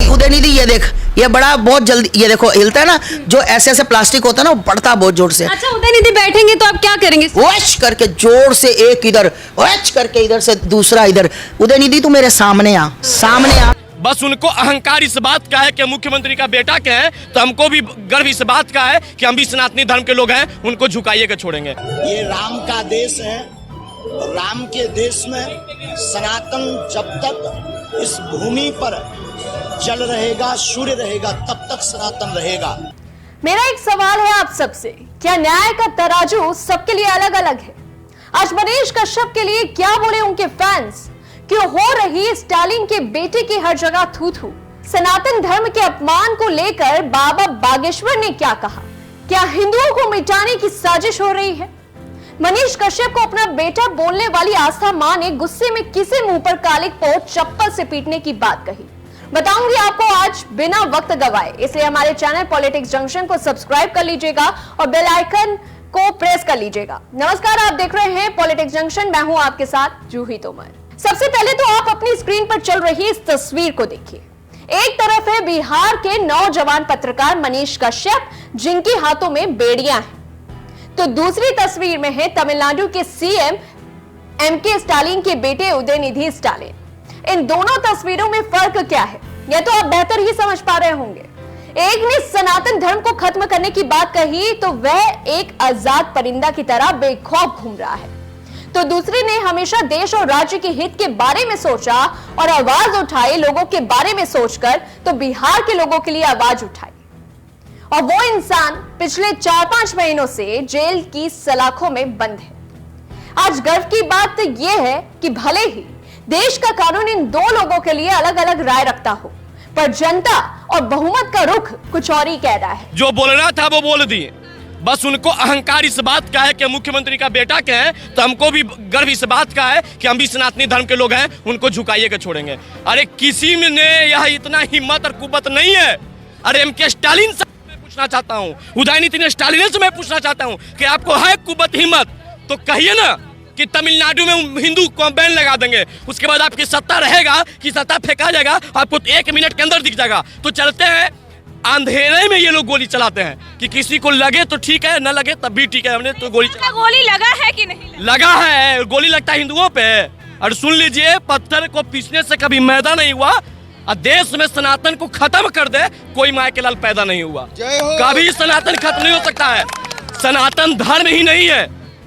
उदयनिधि ये देख, ये बड़ा बहुत जल्दी, ये देखो हिलता है ना, जो ऐसे ऐसे प्लास्टिक होता है ना वो पड़ता है बहुत जोर से। अच्छा उदयनिधि बैठेंगे तो आप क्या करेंगे? वश करके जोर से एक इधर, वश करके इधर से दूसरा इधर। उदयनिधि तू मेरे सामने आ, सामने आ। बस उनको अहंकार इस बात का है कि मुख्यमंत्री का बेटा क्या है, तो हमको भी गर्व इस बात का है कि हम भी सनातनी धर्म के लोग हैं, उनको झुकाइए के छोड़ेंगे। ये राम का देश है, राम के देश में सनातन जब तक इस भूमि पर जल रहेगा, सूर्य रहेगा, तब तक सनातन रहेगा। मेरा एक सवाल है आप सबसे, क्या न्याय का तराजू सबके लिए अलग अलग है? आज मनीष कश्यप के लिए क्या बोले उनके फैंस? क्यों हो रही स्टालिन के बेटे की हर जगह थू थू? सनातन धर्म के अपमान को लेकर बाबा बागेश्वर ने क्या कहा? क्या हिंदुओं को मिटाने की साजिश हो रही है? मनीष कश्यप को अपना बेटा बोलने वाली आस्था मां ने गुस्से में किसी मुंह पर कालिक पोत चप्पल से पीटने की बात कही। बताऊंगी आपको आज बिना वक्त गवाए, इसलिए हमारे चैनल पॉलिटिक्स जंक्शन को सब्सक्राइब कर लीजिएगा और बेल आइकन को प्रेस कर लीजिएगा। नमस्कार, आप देख रहे हैं पॉलिटिक्स जंक्शन, मैं हूं आपके साथ जूही तोमर। सबसे पहले तो आप अपनी स्क्रीन पर चल रही इस तस्वीर को देखिए। एक तरफ है बिहार के नौजवान पत्रकार मनीष कश्यप, जिनके हाथों में बेड़ियां हैं, तो दूसरी तस्वीर में है तमिलनाडु के सीएम एमके स्टालिन के बेटे उदयनिधि स्टालिन। इन दोनों तस्वीरों में फर्क क्या है, यह तो आप बेहतर ही समझ पा रहे होंगे। एक ने सनातन धर्म को खत्म करने की बात कही तो वह एक आजाद परिंदा की तरह बेखौफ घूम रहा है, तो दूसरे ने हमेशा देश और राज्य के हित के बारे में सोचा और आवाज उठाई, लोगों के बारे में सोचकर तो बिहार के लोगों के लिए आवाज उठाई। और वो इंसान पिछले 4-5 महीनों से जेल की सलाखों में बंद है। आज गर्व की बात यह है कि भले ही देश का कानून इन दो लोगों के लिए अलग अलग राय रखता हो, पर जनता और बहुमत का रुख कुछ और ही कह रहा है। जो बोलना था वो बोल दिए। बस उनको अहंकार इस बात का है कि मुख्यमंत्री का बेटा क्या है, तो हमको भी गर्व इस बात का है कि हम भी सनातनी धर्म के लोग हैं, उनको झुकाइए के छोड़ेंगे। अरे किसी में ने यह इतना हिम्मत और कुव्वत नहीं है। अरे एमके स्टालिन से मैं पूछना चाहता हूँ, उदयनिधि स्टालिन से मैं पूछना चाहता हूँ कि आपको है कुव्वत हिम्मत तो कहिए ना कि तमिलनाडु में हिंदू को बैन लगा देंगे, उसके बाद आपकी सत्ता रहेगा कि सत्ता फेंका जाएगा, आपको 1 मिनट के अंदर दिख जाएगा। तो चलते हैं अंधेरे में, ये लोग गोली चलाते हैं कि किसी को लगे तो ठीक है, न लगे तब भी ठीक है। हमने तो गोली लगा है कि नहीं लगा है, गोली लगता है हिंदुओं पे। और सुन लीजिए, पत्थर को पीसने से कभी मैदा नहीं हुआ, और देश में सनातन को खत्म कर दे कोई माय के लाल पैदा नहीं हुआ। कभी सनातन खत्म नहीं हो सकता है। सनातन धर्म ही नहीं है,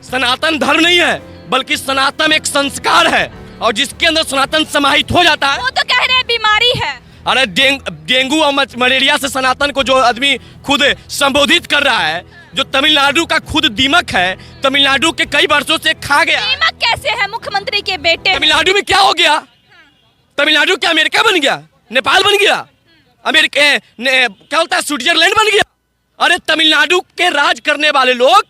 सनातन धर्म नहीं है, बल्कि सनातन एक संस्कार है, और जिसके अंदर सनातन समाहित हो जाता है। वो तो कह रहे हैं बीमारी है। अरे डेंगू और मलेरिया से सनातन को जो आदमी खुद संबोधित कर रहा है, जो तमिलनाडु का खुद दीमक है, तमिलनाडु के कई वर्षों से खा गया। दीमक कैसे है मुख्यमंत्री के बेटे? तमिलनाडु में क्या हो गया? तमिलनाडु क्या अमेरिका बन गया? नेपाल बन गया? अमेरिका क्या होता है, स्विट्जरलैंड बन गया? अरे तमिलनाडु के राज करने वाले लोग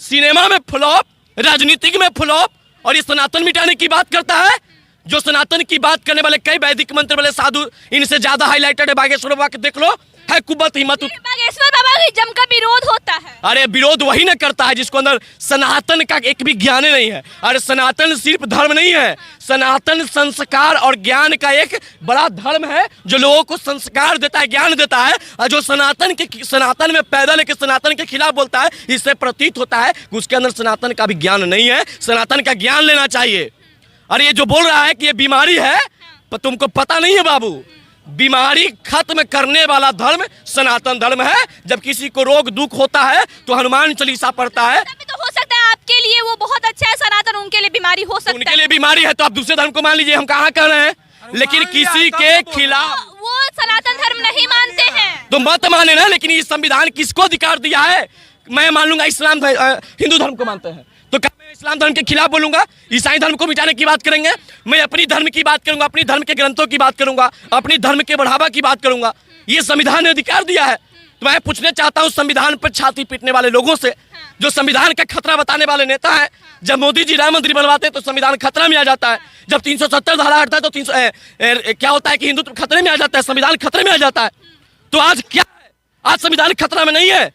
सिनेमा में फ्लॉप, राजनीतिक में फ्लॉप, और ये सनातन मिटाने की बात करता है। जो सनातन की बात करने वाले कई वैदिक मंत्र वाले साधु, इनसे ज्यादा हाईलाइटेड है बागेश्वर बाबा के, देख लो, है कुव्वत हिम्मत। बागेश्वर बाबा की जमकर विरोध होता है। अरे विरोध वही ना करता है जिसको अंदर सनातन का एक भी ज्ञान नहीं है। अरे सनातन सिर्फ धर्म नहीं है, सनातन संस्कार और ज्ञान का एक बड़ा धर्म है, जो लोगों को संस्कार देता है, ज्ञान देता है। और जो सनातन में पैदा लेके सनातन के खिलाफ बोलता है, इससे प्रतीत होता है कि उसके अंदर सनातन का भी ज्ञान नहीं है। सनातन का ज्ञान लेना चाहिए। अरे ये जो बोल रहा है कि ये बीमारी है, पर तुमको पता नहीं है बाबू, बीमारी खत्म करने वाला धर्म सनातन धर्म है। जब किसी को रोग दुख होता है तो हनुमान चालीसा पढ़ता है। तो हो सकता है आपके लिए वो बहुत अच्छा है सनातन, उनके लिए बीमारी हो सकता है। उनके लिए बीमारी है तो आप दूसरे धर्म को मान लीजिए, हम कहाँ कर रहे हैं। लेकिन किसी के खिलाफ वो सनातन धर्म नहीं मानते हैं तो मत माने ना। लेकिन ये संविधान किसको अधिकार दिया है? मैं मान लूंगा इस्लाम हिंदू धर्म को मानते हैं, तो क्या मैं इस्लाम धर्म के खिलाफ बोलूंगा? ईसाई धर्म को मिटाने की बात करेंगे? मैं अपनी धर्म की बात करूंगा, अपनी धर्म के ग्रंथों की बात करूंगा, अपनी धर्म के बढ़ावा की बात करूंगा। ये संविधान ने अधिकार दिया है। तो मैं पूछना चाहता हूँ संविधान पर छाती पीटने वाले लोगों से, जो संविधान का खतरा बताने वाले नेता है। जब मोदी जी राम मंदिर बनवाते तो संविधान खतरा में आ जाता है। जब 370 धारा हटता है तो क्या होता है कि हिंदुत्व खतरे में आ जाता है, संविधान खतरे में आ जाता है। तो आज क्या है? आज संविधान खतरा में नहीं है।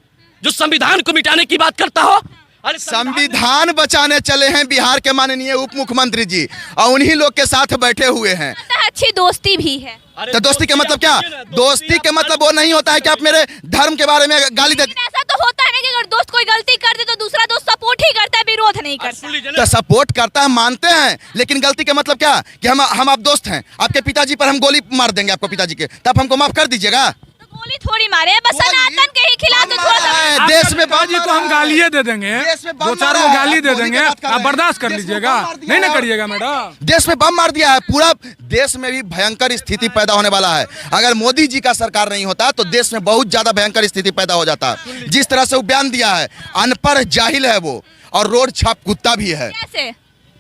जो संविधान को मिटाने की बात करता हो, अरे संविधान बचाने चले हैं बिहार के माननीय उप मुख्यमंत्री जी, और उन्हीं लोग के साथ बैठे हुए हैं। अच्छी दोस्ती भी है। तो दोस्ती का मतलब क्या? दोस्ती का मतलब वो नहीं होता है कि आप मेरे धर्म के बारे में गाली देते। ऐसा तो होता है ना कि अगर दोस्त कोई गलती कर दे तो दूसरा दोस्त सपोर्ट ही करता है, विरोध नहीं करता। तो सपोर्ट करता है, मानते हैं, लेकिन गलती का मतलब क्या कि हम आप दोस्त हैं, आपके पिताजी पर हम गोली मार देंगे आपको पिताजी के, तब हमको माफ कर दीजिएगा? गोली थोड़ी मारे, बस सनातन के ही खिलाफ तो थोड़ा सा देश में बाजी को हम गालियाँ दे देंगे, दो चार वो गाली दे देंगे, आप बर्दाश्त कर लीजिएगा, नहीं ना करिएगा मैडम। देश में बम मार दिया है, पूरा देश में भी भयंकर स्थिति पैदा होने वाला है। अगर मोदी जी का सरकार नहीं होता तो देश में बहुत ज्यादा भयंकर स्थिति पैदा हो जाता। जिस तरह से वो बयान दिया है, अनपढ़ जाहिल है वो, और रोड छाप कुत्ता भी है। कैसे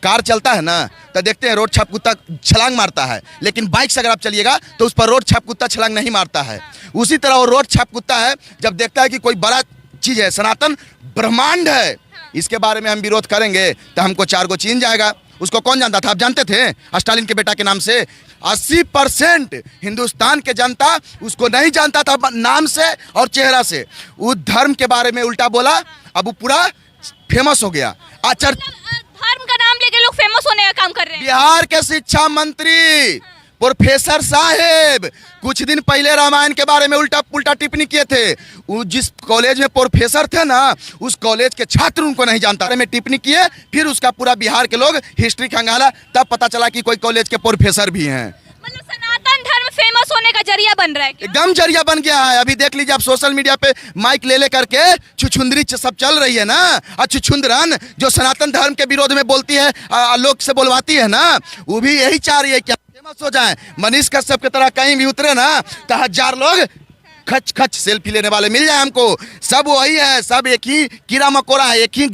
कार चलता है ना तो देखते हैं रोड छाप कुत्ता छलांग मारता है, लेकिन बाइक से अगर आप चलिएगा तो उस पर रोड छाप कुत्ता छलांग नहीं मारता है। उसी तरह वो रोड छाप कुत्ता है जब देखता है कि कोई बड़ा चीज है, सनातन ब्रह्मांड है, इसके बारे में हम विरोध करेंगे तो हमको 4 गो चीन जाएगा। उसको कौन जानता था? आप जानते थे? स्टालिन के बेटा के नाम से 80% हिंदुस्तान के जनता उसको नहीं जानता था नाम से और चेहरा से। उस धर्म के बारे में उल्टा बोला, अब वो पूरा फेमस हो गया। धर्म का नाम लेके लोग फेमस होने का काम कर रहे हैं। बिहार के शिक्षा मंत्री प्रोफेसर साहेब कुछ दिन पहले रामायण के बारे में उल्टा पुल्टा टिप्पणी किए थे। वो जिस कॉलेज में प्रोफेसर थे ना, उस कॉलेज के छात्र उनको नहीं जानता में टिप्पणी किए, फिर उसका पूरा बिहार के लोग हिस्ट्री खंगाला, तब पता चला कि कोई कॉलेज के प्रोफेसर भी हैं। मतलब सनातन धर्म फेमस होने का जरिया बन रहा है क्या? एकदम जरिया बन गया है। अभी देख लीजिए आप सोशल मीडिया पे माइक ले करके छुछुंदरी सब चल रही है ना, और छुछुंदरन जो सनातन धर्म के विरोध में बोलती है, लोग से बोलवाती है ना, वो भी यही चाह रही है कि फेमस हो जाए। मनीष कश्यप की तरह कहीं भी उतरे ना तो 1000 लोग खच खच सेल्फी लेने वाले मिल जाए हमको। सब वही है, सब एक ही कीड़ा मकोड़ा है, एक ही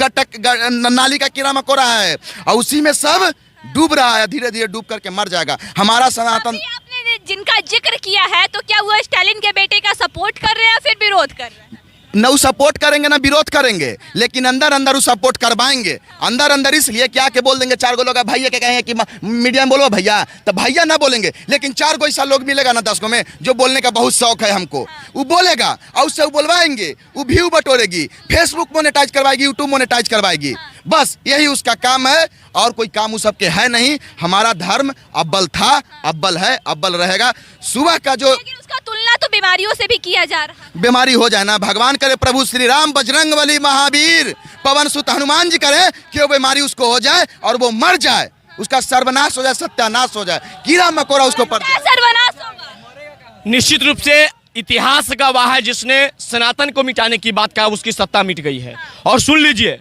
नाली का कीड़ा मकोड़ा है, और उसी में सब डूब रहा है, धीरे धीरे डूब करके मर जाएगा हमारा सनातन। आपने जिनका जिक्र किया है तो क्या वो स्टालिन के बेटे का सपोर्ट कर रहे हैं या फिर विरोध कर रहे हैं? न वो सपोर्ट करेंगे ना विरोध करेंगे, लेकिन अंदर अंदर वो सपोर्ट करवाएंगे। अंदर अंदर इसलिए क्या के बोल देंगे, 4 गो लोग भैया के कहेंगे कि मीडिया में बोलो भैया, तो भैया ना बोलेंगे, लेकिन 4 गो ऐसा लोग मिलेगा ना 10 गो में जो बोलने का बहुत शौक है हमको, वो बोलेगा और उससे वो बोलवाएंगे, वो व्यू बटोरेगी, फेसबुक मोनेटाइज करवाएगी, यूट्यूब मोनेटाइज करवाएगी, बस यही उसका काम है। और कोई काम उस सबके है नहीं। हमारा धर्म अव्वल था, अव्वल है, अव्वल रहेगा। सुबह का जो उसका तुलना तो बीमारियों से भी किया जा रहा है। बीमारी हो जाए ना, भगवान करे प्रभु श्री राम बजरंगबली महावीर पवन सुत हनुमान जी करे कि वो बीमारी उसको हो जाए और वो मर जाए, उसका सर्वनाश हो जाए, सत्यानाश हो जाए, कीड़ा मकोड़ा उसको पड़ जाए, सर्वनाश होगा। निश्चित रूप से इतिहास गवाह है, जिसने सनातन को मिटाने की बात कहा उसकी सत्ता मिट गई है। और सुन लीजिए,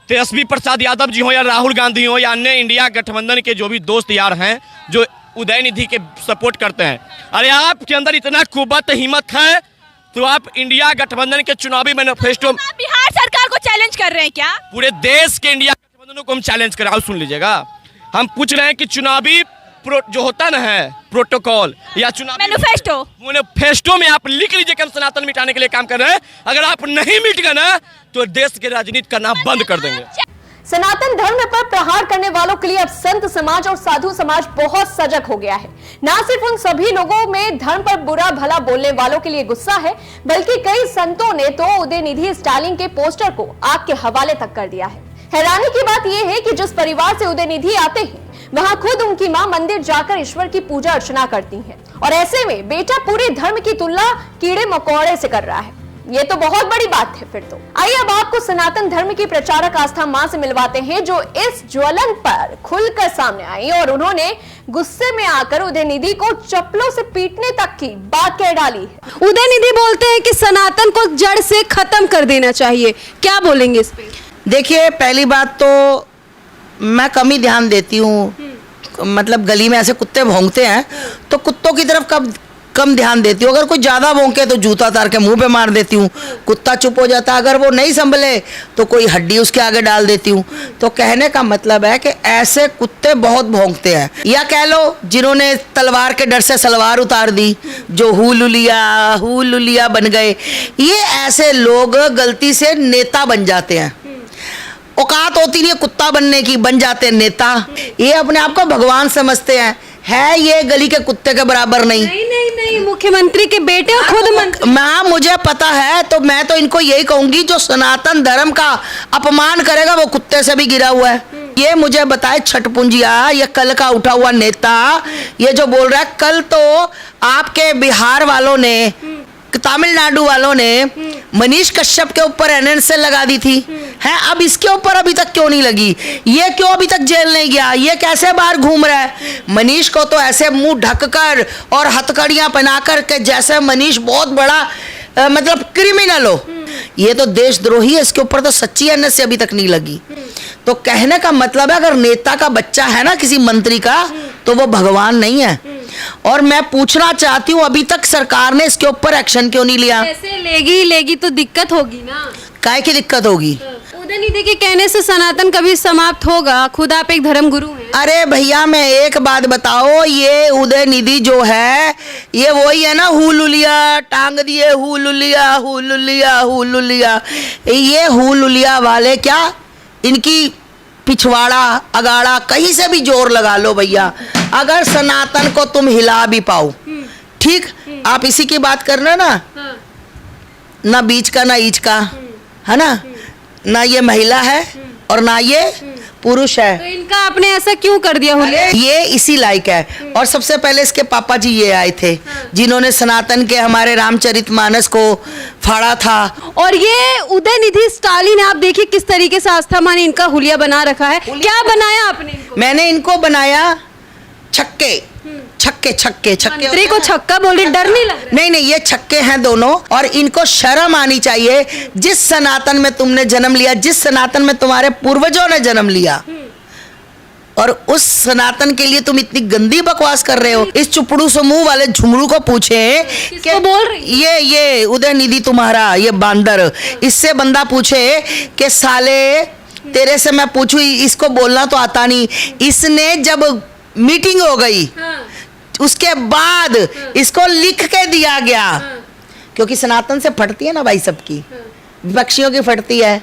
तेजस्वी प्रसाद यादव जी हो या राहुल गांधी हो या अन्य इंडिया गठबंधन के जो भी दोस्त यार हैं जो उदयनिधि के सपोर्ट करते हैं, अरे आपके अंदर इतना कुव्वत हिम्मत है तो आप इंडिया गठबंधन के चुनावी मैनिफेस्टो बिहार सरकार को चैलेंज कर रहे हैं क्या? पूरे देश के इंडिया गठबंधनों को हम चैलेंज कर रहे हैं। सुन लीजिएगा, हम पूछ रहे हैं कि चुनावी जो होता ना है प्रोटोकॉल या चुनावी मैनिफेस्टो में आप लिख लीजिए कि हम सनातन मिटाने के लिए काम कर रहे हैं। अगर आप नहीं मिट गए ना तो देश की राजनीति करना बंद कर देंगे। सनातन धर्म पर प्रहार करने वालों के लिए अब संत समाज और साधु समाज बहुत सजग हो गया है। न सिर्फ उन सभी लोगों में धर्म पर बुरा भला बोलने वालों के लिए गुस्सा है, बल्कि कई संतों ने तो उदयनिधि स्टालिन के पोस्टर को आग के हवाले तक कर दिया है। हैरानी की बात यह है कि जिस परिवार से उदयनिधि आते हैं वहां खुद उनकी मां मंदिर जाकर ईश्वर की पूजा अर्चना करती हैं, और ऐसे में बेटा पूरे धर्म की तुलना कीड़े मकोड़े से कर रहा है। ये तो बहुत बड़ी बात है। फिर तो आइए अब आपको सनातन धर्म की प्रचारक आस्था मां से मिलवाते हैं, जो इस ज्वलन पर खुलकर सामने आई और उन्होंने गुस्से में आकर उदयनिधि को चप्पलों से पीटने तक की बात कह डाली है। उदयनिधि बोलते हैं कि सनातन को जड़ से खत्म कर देना चाहिए, क्या बोलेंगे इस पे? देखिए, पहली बात तो मैं कम ही ध्यान देती हूँ, मतलब गली में ऐसे कुत्ते भौंकते हैं तो कुत्तों की तरफ कम ध्यान देती हूँ। अगर कोई ज़्यादा भौंके तो जूता तार के मुंह पे मार देती हूँ, कुत्ता चुप हो जाता है। अगर वो नहीं संभले तो कोई हड्डी उसके आगे डाल देती हूँ। तो कहने का मतलब है कि ऐसे कुत्ते बहुत भौंकते हैं, या कह लो जिन्होंने तलवार के डर से सलवार उतार दी, जो हू लुलिया बन गए। ये ऐसे लोग गलती से नेता बन जाते हैं। औकात होती नहीं है कुत्ता बनने की, बन जाते हैं नेता। ये अपने आप को भगवान समझते हैं है ये गली के कुत्ते के बराबर नहीं। नहीं मुख्यमंत्री के बेटे और खुद मंत्री। मैं मुझे पता है, तो मैं तो इनको यही कहूंगी, जो सनातन धर्म का अपमान करेगा वो कुत्ते से भी गिरा हुआ है। ये मुझे बताए छठपुंजिया, ये कल का उठा हुआ नेता, ये जो बोल रहा है, कल तो आपके बिहार वालों ने, तमिलनाडु वालों ने मनीष कश्यप के ऊपर एनएनसी लगा दी थी, है, अब इसके ऊपर अभी तक क्यों नहीं लगी? ये क्यों अभी तक जेल नहीं गया? ये कैसे बाहर घूम रहा है? मनीष को तो ऐसे मुंह ढककर और हथकड़ियां पहनाकर के जैसे मनीष बहुत बड़ा मतलब क्रिमिनल हो। ये तो देशद्रोही है, इसके ऊपर तो सच्ची एनएनसी अभी तक नहीं लगी। तो कहने का मतलब है, अगर नेता का बच्चा है ना किसी मंत्री का, तो वो भगवान नहीं है। और मैं पूछना चाहती हूँ, अभी तक सरकार ने इसके ऊपर एक्शन क्यों नहीं लिया? ऐसे लेगी तो दिक्कत होगी ना। काहे की दिक्कत होगी? उदयनिधि के कहने से सनातन कभी समाप्त होगा? खुद आप एक धर्म गुरु हैं। अरे भैया, मैं एक बात बताओ, ये उदयनिधि जो है, ये वही है ना, हुलुलिया टांग दिए, हुलुलिया हुलुलिया हुलुलिया। ये हुलुलिया वाले क्या, इनकी पिछवाड़ा अगाड़ा कहीं से भी जोर लगा लो भैया, अगर सनातन को तुम हिला भी पाओ, ठीक, आप इसी की बात करना ना, ना बीच का ना ईच का, है ना ये महिला है और ना ये पुरुष है। तो इनका आपने ऐसा क्यों कर दिया? ये इसी लायक है। और सबसे पहले इसके पापा जी ये आए थे, जिन्होंने सनातन के हमारे रामचरितमानस को फाड़ा था। और ये उदयनिधि स्टालिन, आप देखिए किस तरीके से आस्था मान इनका हुलिया बना रखा है। क्या बनाया आपने इनको? मैंने इनको बनाया छक्के, छक्के छक्के छक्के। मंत्री को छक्का बोल रही, डर नहीं लग रहा? नहीं, ये छक्के हैं दोनों, और इनको शर्म आनी चाहिए। जिस सनातन में तुमने जन्म लिया, जिस सनातन में तुम्हारे पूर्वजों ने जन्म लिया, और उस सनातन के लिए तुम इतनी गंदी बकवास कर रहे हो। इस चुपड़ू समूह वाले झुमरू को पूछे किसको बोल रही? ये उदयनिधि तुम्हारा ये बांदर, इससे बंदा पूछे कि साले तेरे से मैं पूछूं, इसको बोलना तो आता नहीं। इसने जब मीटिंग हो गई, उसके बाद इसको लिख के दिया गया, क्योंकि सनातन से फटती है ना भाई सबकी, विपक्षियों की फटती है।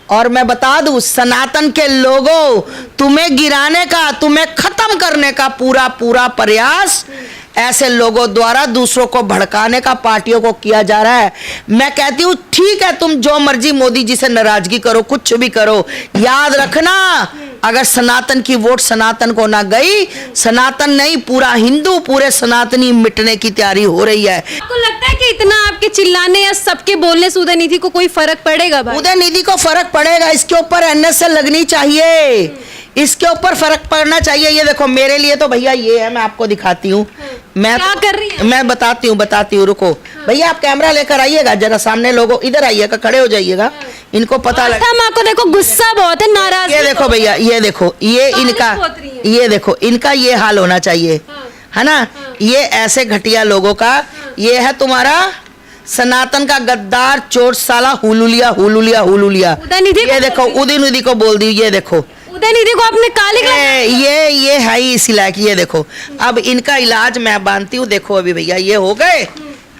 और मैं बता दूं, सनातन के लोगों, तुम्हें गिराने का, तुम्हें खत्म करने का पूरा प्रयास ऐसे लोगों द्वारा दूसरों को भड़काने का पार्टियों को किया जा रहा है। मैं कहती हूँ, ठीक है, तुम जो मर्जी मोदी जी से नाराजगी करो, कुछ भी करो, याद रखना, अगर सनातन की वोट सनातन को ना गई, सनातन नहीं पूरा हिंदू, पूरे सनातनी मिटने की तैयारी हो रही है। आपको लगता है कि इतना आपके चिल्लाने या सबके बोलने से उदयनिधि को कोई फर्क पड़ेगा? उदयनिधि को फर्क पड़ेगा, इसके ऊपर एनएसए लगनी चाहिए, इसके ऊपर फर्क पड़ना चाहिए। ये देखो, मेरे लिए तो भैया ये है, मैं आपको दिखाती हूँ। मैं क्या कर रही है? मैं बताती हूँ, रुको भैया, आप कैमरा लेकर आइएगा जरा, सामने लोगों इधर आइएगा, खड़े हो जाइएगा, इनको पता लगे। माँ को देखो, गुस्सा बहुत है, नाराज। ये देखो भैया, ये देखो, ये इनका, ये देखो इनका ये हाल होना चाहिए, है ना? ये ऐसे घटिया लोगों का, ये है तुम्हारा सनातन का गद्दार चोर साला हुलुलिया हुलुलिया हुलुलिया। ये देखो, उदयनिधि को बोल दी, ये देखो उदयनिधि को आपने काली ये है ही इसी लायक। ये देखो, अब इनका इलाज मैं बांधती हूँ। देखो अभी भैया, ये हो गए,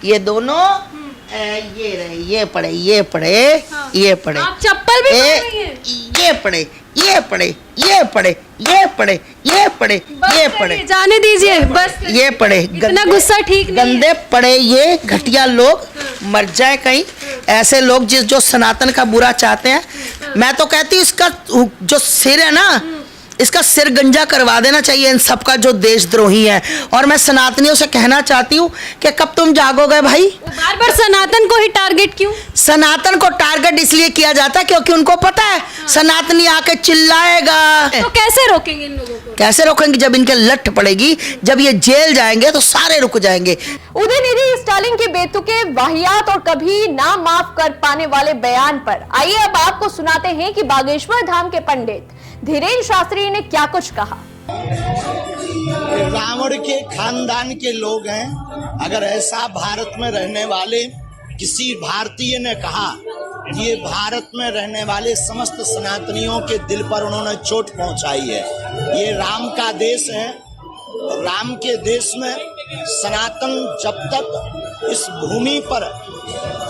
ये दोनों ये रहे, ये पड़े, ये पड़े, ये पड़े, आप चप्पल भी पहन रही हैं? ये पड़े, ये पड़े, ये पड़े, ये पड़े, ये पड़े, ये पड़े, जाने दीजिए बस। ये पड़े, इतना गुस्सा ठीक नहीं है। गंदे पड़े ये घटिया लोग, मर जाए कहीं ऐसे लोग जो सनातन का बुरा चाहते हैं। मैं तो कहती हूँ, इसका जो सिर है ना, इसका सिर गंजा करवा देना चाहिए इन सबका जो देशद्रोही है। और मैं सनातनियों से कहना चाहती हूँ कि कब तुम जागोगे भाई? बार बार सनातन को ही टारगेट क्यों? सनातन को टारगेट इसलिए किया जाता है क्योंकि उनको पता है सनातनी आके चिल्लाएगा। तो कैसे रोकेंगे इन लोगों को? कैसे रोकेंगे? जब इनके लट पड़ेगी, जब ये जेल जाएंगे तो सारे रुक जाएंगे। उदयनिधि स्टालिन के बेतुके वाहियात और कभी ना माफ कर पाने वाले बयान पर आइए अब आपको सुनाते हैं कि बागेश्वर धाम के पंडित धीरेन्द्र शास्त्री ने क्या कुछ कहा। रावण के खानदान के लोग हैं। अगर ऐसा भारत में रहने वाले किसी भारतीय ने कहा कि ये भारत में रहने वाले समस्त सनातनियों के दिल पर उन्होंने चोट पहुंचाई है। ये राम का देश है, राम के देश में सनातन जब तक इस भूमि पर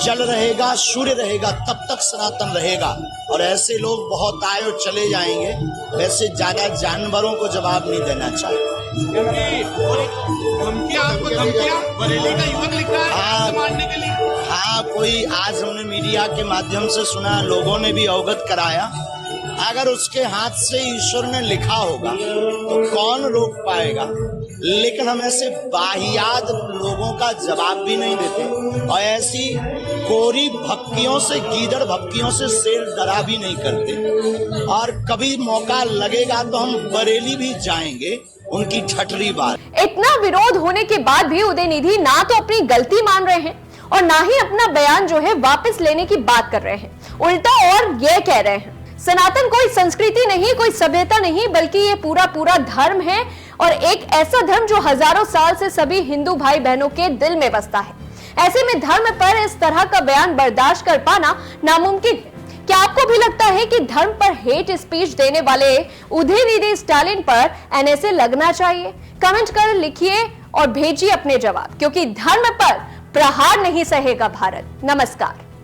जल रहेगा, सूर्य रहेगा, तब तक सनातन रहेगा। और ऐसे लोग बहुत आए और चले जाएंगे। वैसे ज्यादा जानवरों को जवाब नहीं देना चाहिए। हाँ, कोई आज हमने मीडिया के माध्यम से सुना, लोगों ने भी अवगत कराया। अगर उसके हाथ से ईश्वर ने लिखा होगा तो कौन रोक पाएगा। लेकिन हम ऐसे वाहियात लोगों का जवाब भी नहीं देते, और ऐसी कोरी भक्तियों से, गीदड़ भक्तियों से शेर डरा भी नहीं करते। और कभी मौका लगेगा तो हम बरेली भी जाएंगे उनकी ठठरी बात। इतना विरोध होने के बाद भी उदयनिधि ना तो अपनी गलती मान रहे हैं और ना ही अपना बयान जो है वापस लेने की बात कर रहे हैं। उल्टा और ये कह रहे हैं सनातन कोई संस्कृति नहीं, कोई सभ्यता नहीं, बल्कि ये पूरा धर्म है, और एक ऐसा धर्म जो हजारों साल से सभी हिंदू भाई बहनों के दिल में बसता है। ऐसे में धर्म पर इस तरह का बयान बर्दाश्त कर पाना नामुमकिन है। क्या आपको भी लगता है कि धर्म पर हेट स्पीच देने वाले उदयनिधि स्टालिन पर एनएसए लगना चाहिए? कमेंट कर लिखिए और भेजिए अपने जवाब, क्योंकि धर्म पर प्रहार नहीं सहेगा भारत। नमस्कार।